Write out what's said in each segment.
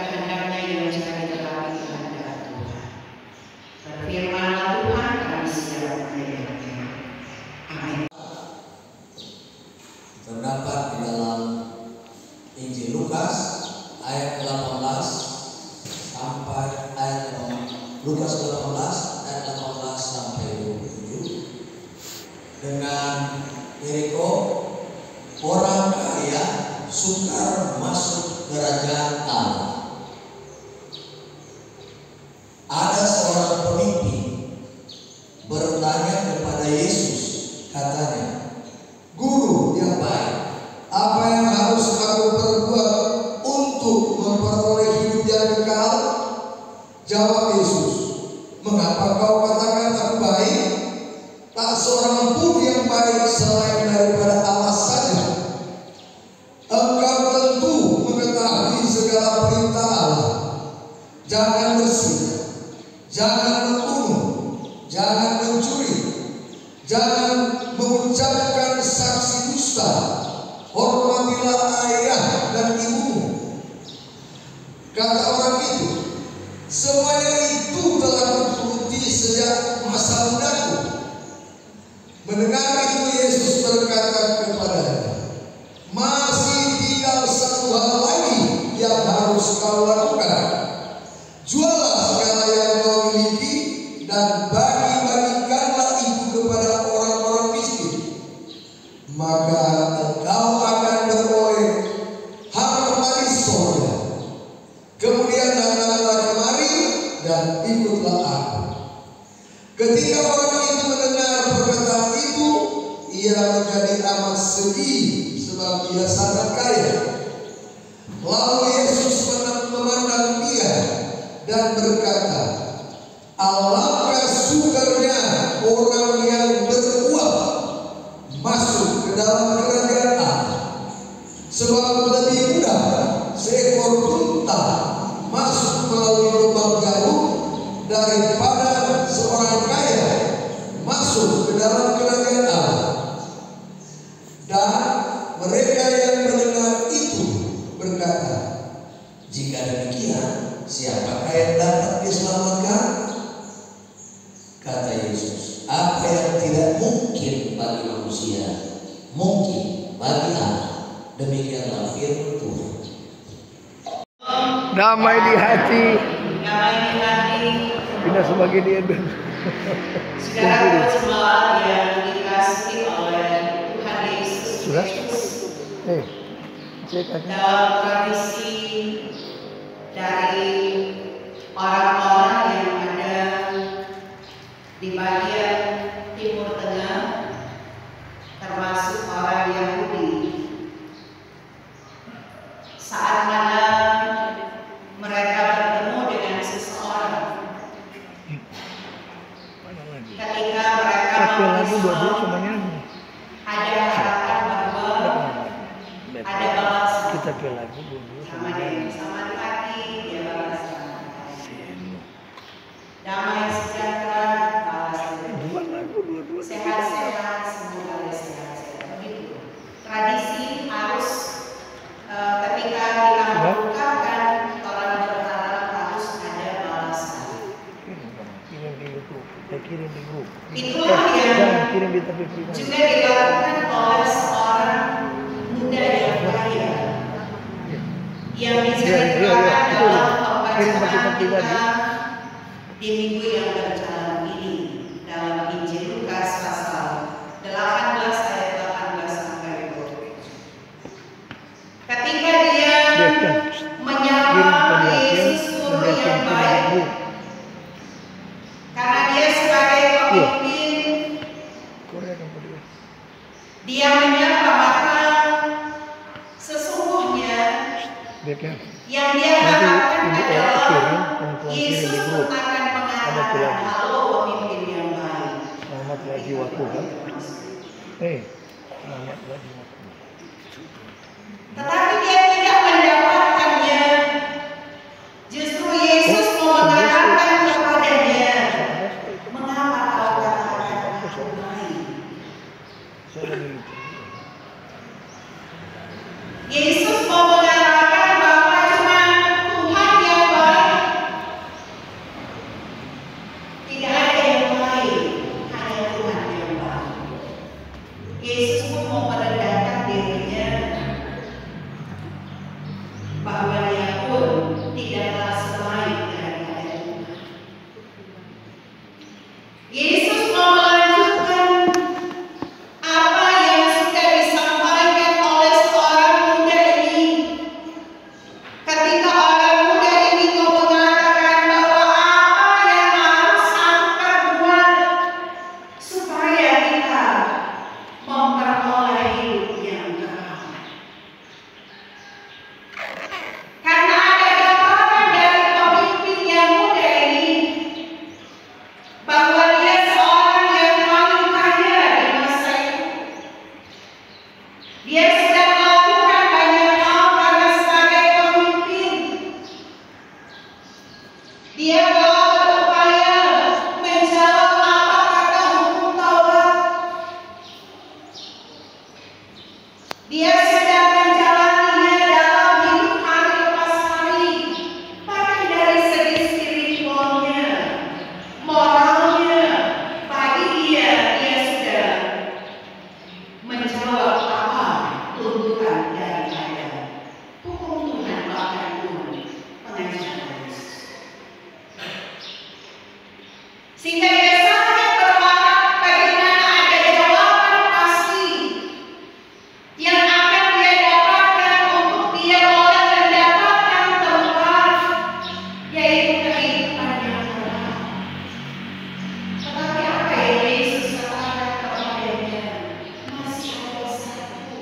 kehendaknya yang jika diterapi kehendak Tuhan. Berfirmanlah Tuhan, kami siap mendengarnya. Amin. Terdapat di dalam Injil Lukas ayat 18 sampai ayat 18 ayat 18 sampai 27. Dengan Yeriko, orang kaya sukar masuk kerajaan Allah. Ada seorang pemimpin bertanya kepada Yesus, katanya, "Guru yang baik, apa yang harus aku perbuat untuk memperoleh hidup yang kekal?" Jawab Yesus, "Mengapa kau katakan aku baik? Tak seorang pun yang baik selain daripada Allah saja. Engkau tentu mengetahui segala perintah Allah. Jangan berzina, jangan membunuh, jangan mencuri, jangan mengucapkan saksi dusta, hormatilah ayah dan ibumu." Kata orang itu, "Semuanya itu telah kuturuti sejak masa mudaku." Mendengar itu Yesus berkata kepadanya, "Masih tinggal satu hal lagi yang harus kau lakukan. Jualah segala yang kau miliki dan bagi-bagikanlah itu kepada orang-orang miskin. Maka engkau akan beroleh harta di sorga. Kemudian datanglah kemari dan ikutlah aku." Ketika orang itu mendengar perkataan itu, ia menjadi amat sedih sebab ia sangat kaya. Lalu Yesus memandang dia dan berkata, "Alangkah sukarnya orang yang beruang masuk ke dalam kerajaan Allah. Sebab lebih mudah seekor unta masuk melalui lubang jarum daripada seorang kaya masuk ke dalam kerajaan Allah." Dan mereka yang mendengar itu berkata, "Jika demikian, siapakah yang dapat diselamatkan?" Kata Yesus, "Apa yang tidak mungkin bagi manusia, mungkin bagi Allah." Demikianlah firman Tuhan. Damai di hati, tidak sebagai dia. Saudara semua yang dikasihi oleh Tuhan Yesus Sudah? Kristus, Cek aja. dalam tradisi dari orang-orang yang ada di bagian Timur Tengah, termasuk orang Yahudi, saat mana mereka bertemu dengan seseorang, ketika mereka Dua-dua ada harapan bahwa ada balasan. Kita pilih lagi dua-dua Sama dia sama di hati, dia balas sama hati. Damai sejahtera, balas dua-dua. Sehat-sehat, semoga sehat-sehat. Begitu. Tradisi harus ketika kita melakukan, orang berharap harus ada balasan. Kirim di grup. Itulah yang kirim di tepi pribadi. juga dilakukan oleh seorang muda yang kaya yang diceritakan dalam pembacaan kita di minggu yang berjalan ini dalam Injil Lukas pasal 18 ayat 18 sampai 27. Ketika dia menyapa Yesus guru yang baik, karena dia sebagai pemimpin, dia menyapa, maka sesungguhnya yang dia harapkan adalah Yesus akan mengatakan, "Halo pemimpin yang baik." Selamat lagi waktu kan? Selamat lagi waktu. Tetapi dia tidak mendapatkannya. Justru Yesus mau mengatakan kepadanya, "Mengapa kau katakan aku baik?" Yesus mau mengatakan bahwa cuma Tuhan Dia telah berupaya menjawab apa kata hukum Taurat. Dia sedang menjalaninya dalam hidup hari lepas hari, bahkan dari segi spiritualnya, moralnya. Bagi dia sudah menjawab apa tuntutan daripada hukum Tuhan, bahkan pun pengajaran Yesus. Sehingga dia sangat berharap bagaimana ada jawaban pasti yang akan dia dapatkan untuk dia boleh mendapatkan tempat, yaitu kehidupan yang kekal. Tetapi apa yang Yesus katakan kepadanya? Masih ada satu.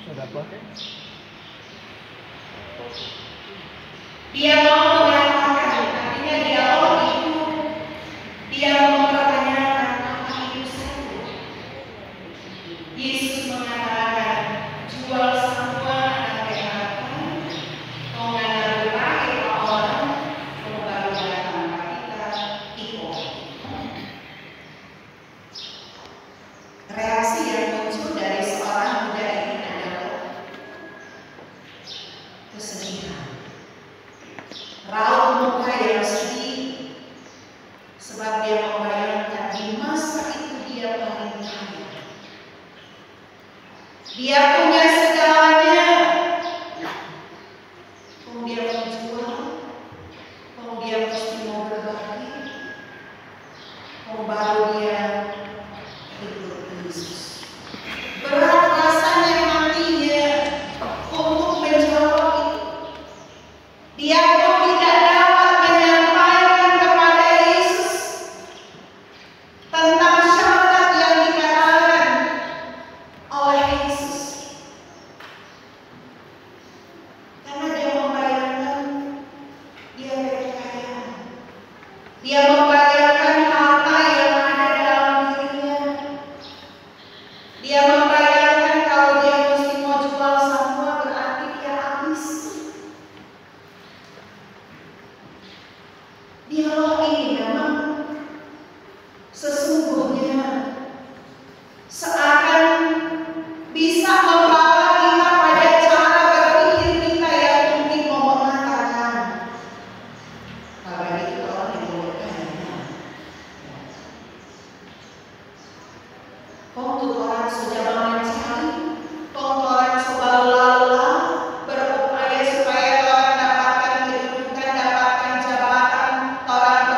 Sudah apa? Dia mau mengatakan, artinya dialog itu, dia mempertanyakan apa itu satu. Yesus mengatakan, jual semua dan harta, mengenal lahir orang, baru datang kita ikut. Reaksi yang muncul dari seorang muda ini adalah kesedihan. Raut muka yang sedih, sebab dia membayangkan di masa itu dia paling kaya. Dia punya segalanya, kemudian menjual, kemudian mesti mau berbagi, baru dia ikut Yesus. Berat rasanya hatinya untuk menjawab itu. Dia pun tidak dapat menyampaikan kepada Yesus tentang syarat yang dikatakan oleh Yesus. Karena dia membayangkan dia berkekayaan. Dia membayangkan harta yang ada dalam dirinya. Dia membayangkan kalau dia mesti mau jual semua berarti dia habis. Dialog ini memang sesungguhnya seakan bisa membawa kita pada cara berpikir kita yang mungkin mau mengatakan kalau itu orang yang boleh kaya. Untuk orang sudah mencari, orang sudah lelah berupaya supaya orang dapatkan kedudukan, dapatkan jabatan, orang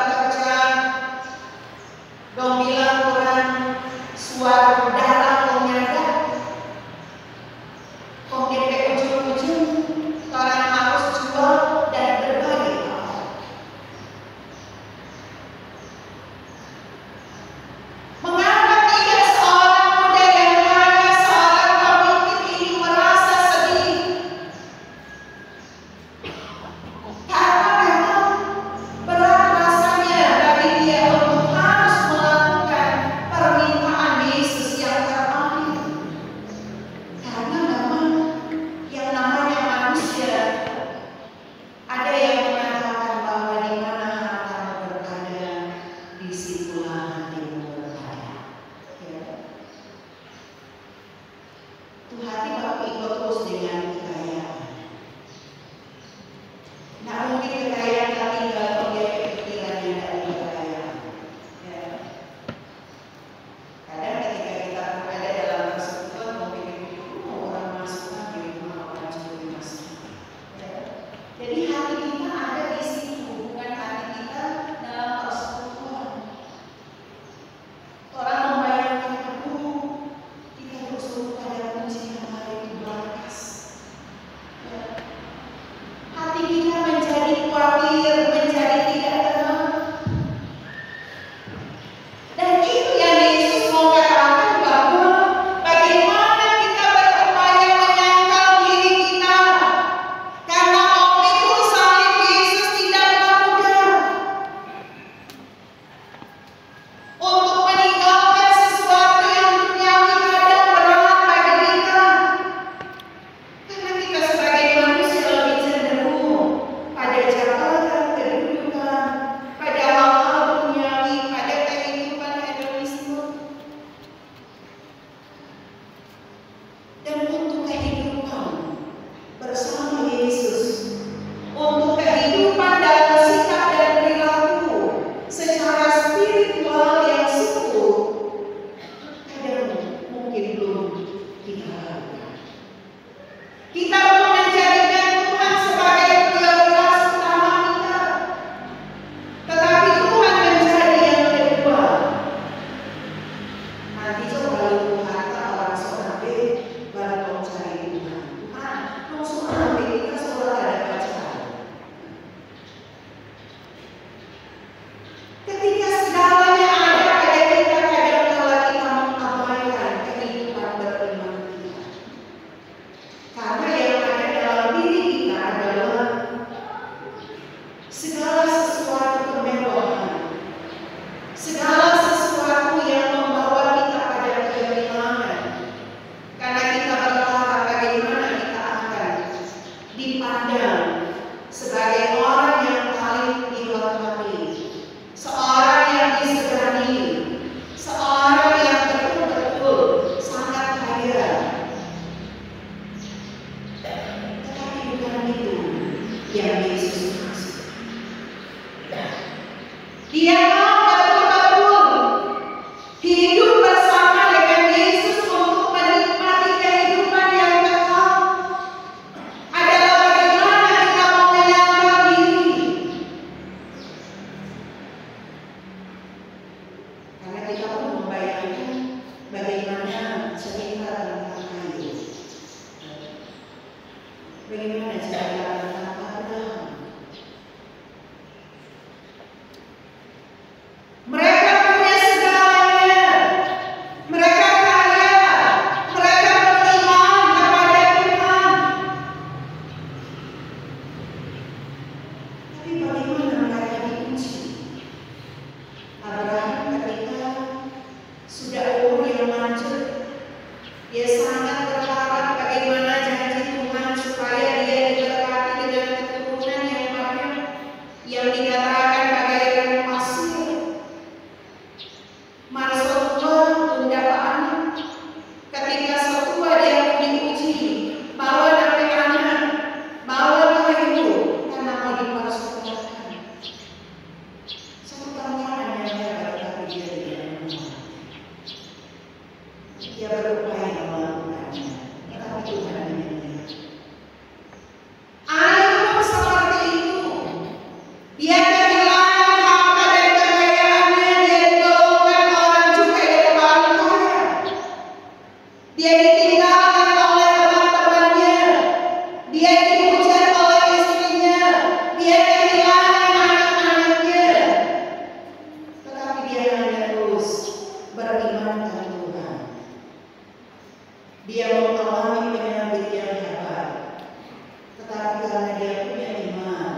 Ketika segalanya ada pada kita, kadang-kala kita mengabaikan kehidupan beriman kita. Karena yang ada dalam diri kita adalah segala sesuatu kemewahan, segala sesuatu yang membawa kita pada kehilangan. Karena kita berharap bagaimana kita akan dipandang sebagai orang yang paling dihormati, seorang yang disegani, seorang yang betul-betul sangat kaya. Tetapi bukan itu yang Yesus maksud. Dia mau betul-betul hidup bersama dengan Yesus untuk menikmati kehidupan yang kekal. Adalah bagaimana kita mau menyangkal diri. Karena kita pun membayangkan bagaimana cerita tentang Ayub. Bagaimana cerita tentang Abraham. Mereka punya segalanya. Mereka kaya. Mereka beriman kepada Tuhan. Tapi bagaimana mereka diuji? Abraham ketika sudah umur yang lanjut, dia sangat berharap bagaimana janji Tuhan supaya dia diberkati dengan keturunan yang banyak, yang dikatakan bagaikan pasir. Mari setua tunda anak. Ketika setua dia diuji, bawa sampai anak, bawa ibu, karena mau dipersukakan. Satu permohonan yang hebat, tapi dia tidak mau. Dia berupaya melakukannya, tetapi Tuhan menyenangkan. Ayub pun seperti itu. Dia kehilangan harta dan kekayaannya. Dia digolongkan orang juga yang paling kaya. Dia ditinggalkan oleh teman-temannya. Dia dihujat oleh istrinya. Dia kehilangan anak-anaknya. Tetapi dia hanya terus beriman kepada Tuhan. Dia mengalami penyakit yang hebat. Tetapi karena dia punya iman,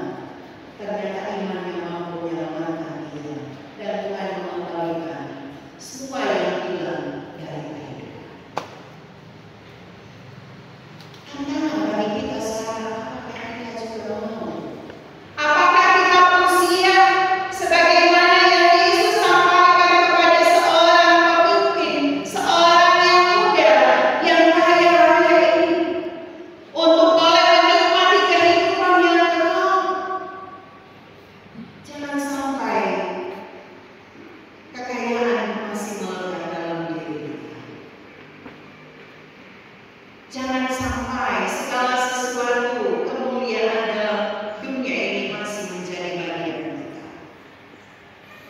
ternyata iman yang mampu menyelamatkan dia. Dan Tuhan mengembalikan semua yang hilang dari kehidupan. Tantangan bagi kita sekarang, apakah kita juga mau? Apakah kita pun siap sebagaimana yang Yesus sampaikan kepada seorang pemimpin, seorang yang muda, yang kaya raya ini, untuk boleh menikmati kehidupan yang kekal? Jangan sampai kekayaan masih melekat dalam diri kita. Jangan sampai segala sesuatu kemuliaan dalam dunia ini masih menjadi bagian kita.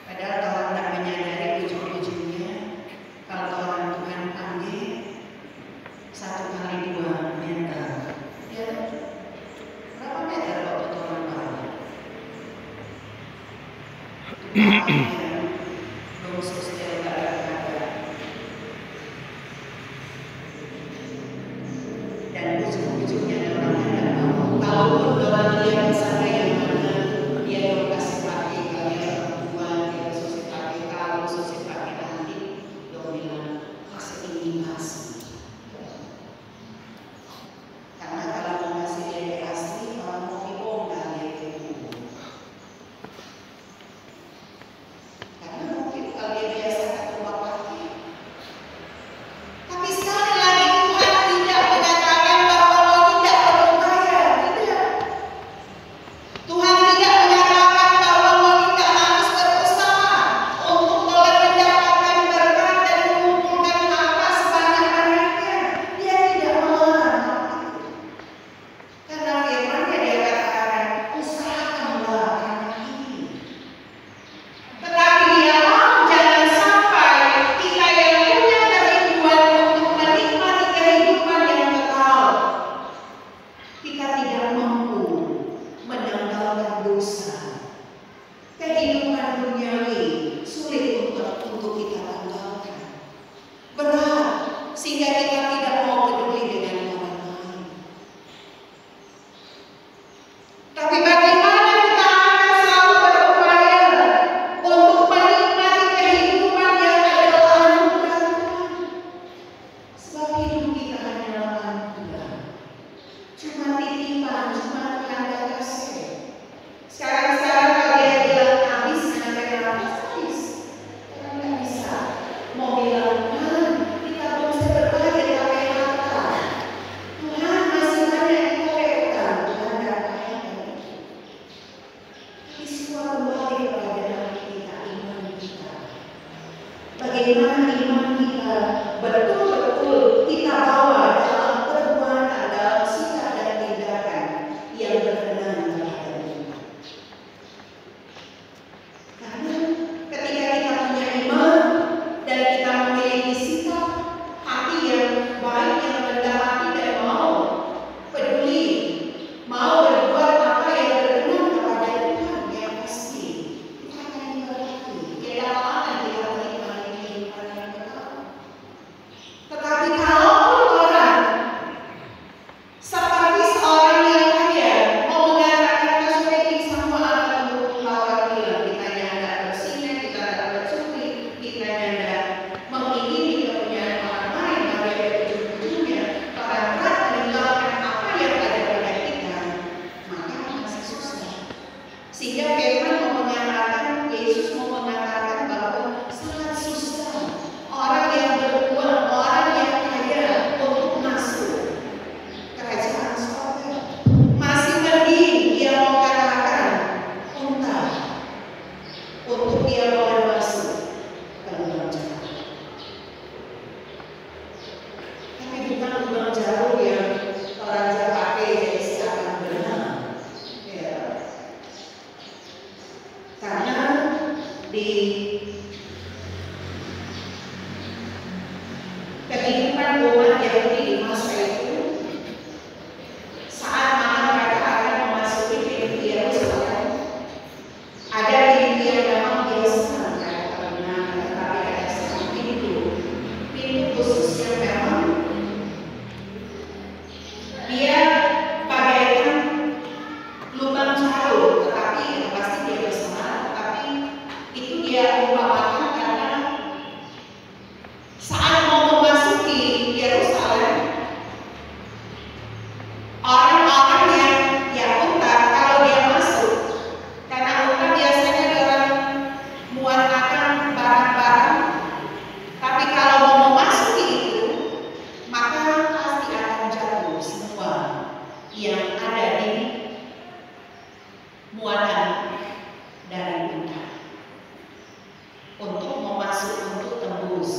Padahal orang tak menyadari ujung-ujungnya, kalau orang Tuhan panggil 1 kali 2 meter, ya berapa meter waktu Tuhan panggil? Khusus dari kata-kata. Dan ujung-ujungnya orang tidak mau. Kalaupun orang dia misalnya yang mana dia mau kasih pakai kalian perempuan, dia susi pakai kalung, susi pakai nanti, dia bilang kasih ini kasih. Karena kalau mau kasih dia asli, kalau mau dibongkar dia dibongkar. Karena mungkin kalau dia biasa keluar pakai. Tapi sekali lagi Tuhan tidak mengatakan bahwa lo tidak perlu kaya, tidak. Tuhan tidak mengatakan bahwa lo tidak harus berusaha untuk boleh mendapatkan berkat dan mengumpulkan harta sebanyak-banyaknya. Dia tidak melarang hal itu. Karena firman-Nya dia katakan, usahakanlah karena ini. Tetapi dia mau jangan sampai kita yang punya kerinduan untuk menikmati kehidupan yang kekal, kita tidak mampu menanggalkan dosa, kehidupan duniawi siswa kembali kepada hati kita, iman kita. Bagaimana iman kita betul-betul kita bawa dalam perbuatan, dalam sikap dan tindakan yang berkenan kepada Tuhan. Karena ketika kita punya iman dan kita memiliki sikap hati yang baik, yang rendah hati dan mau peduli, mau berbuat apa yang berkenan kepada Tuhan, yang pasti kita akan diberkati. Tidak akan kita menikmati kehidupan yang kekal. Tetapi kalaupun orang seperti seorang yang kaya mau mengatakan kosmetik semua akan berubah hilang, kita tidak bersinar, kita tidak bercuri, kita tidak mengingini kepunyaan orang lain, tapi ada ujung-ujungnya berat meninggalkan apa yang ada pada kita, maka masih susah. Sehingga firman mau mengatakan, Yesus mau mengatakan bahwa sangat susah orang yang beruang, orang yang kaya untuk masuk kerajaan surga. Masih mending dia mau katakan unta untuk dia boleh masuk ke lubang jarum. Tapi bukan lubang jarum yang raja pakai jadi seakan benar. Ya. Karena di kehidupan umat Yahudi di masa itu, saat mana mereka akan memasuki pintu Yerusalem, ada pintu yang memang biasa mereka gunakan, tetapi ada satu pintu khusus yang memang dia bagaikan lubang jarum, tetapi yang pasti dia besar, tetapi itu dia umpamakan karena saat mau memasuki Yerusalem, orang-orang yang unta kalau dia masuk, karena unta biasanya dalam muat akan barang-barang, tapi kalau mau memasuki itu, maka pasti akan jatuh semua yang ada di muatan dari unta untuk memasuk, untuk tembus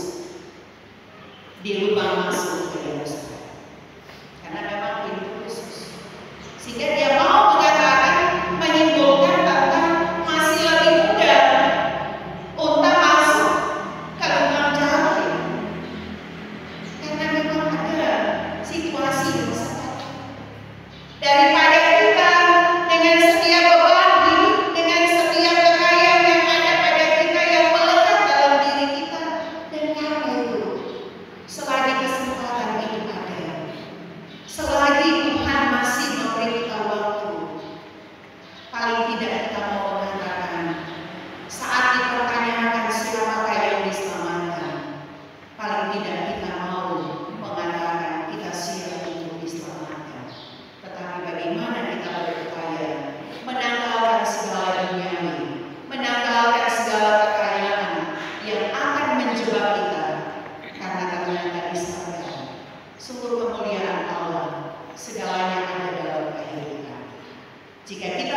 di lubang masuk ke Yerusalem. Karena memang pintu khusus. Sehingga dia mau mengatakan, menyimpulkan tentang masih lebih mudah unta masuk ke lubang jarum. Karena memang ada situasi yang sangat daripada kita dengan setiap beban hidup, dengan setiap kekayaan yang ada pada kita yang melekat dalam diri kita. Dan karena itu, selagi kesempatan itu ada, selagi Tuhan masih memberi kita waktu, paling tidak kita mau mengatakan, saat dipertanyakan siapakah yang diselamatkan, paling tidak kita mau mengatakan kita siap untuk diselamatkan. Tetapi bagaimana kita berupaya menanggalkan segala duniawi, menanggalkan segala kekayaan yang akan menjebak kita, karena ternyata di surga sungguh kemuliaan Allah segalanya ada dalam kehidupan. Jika kita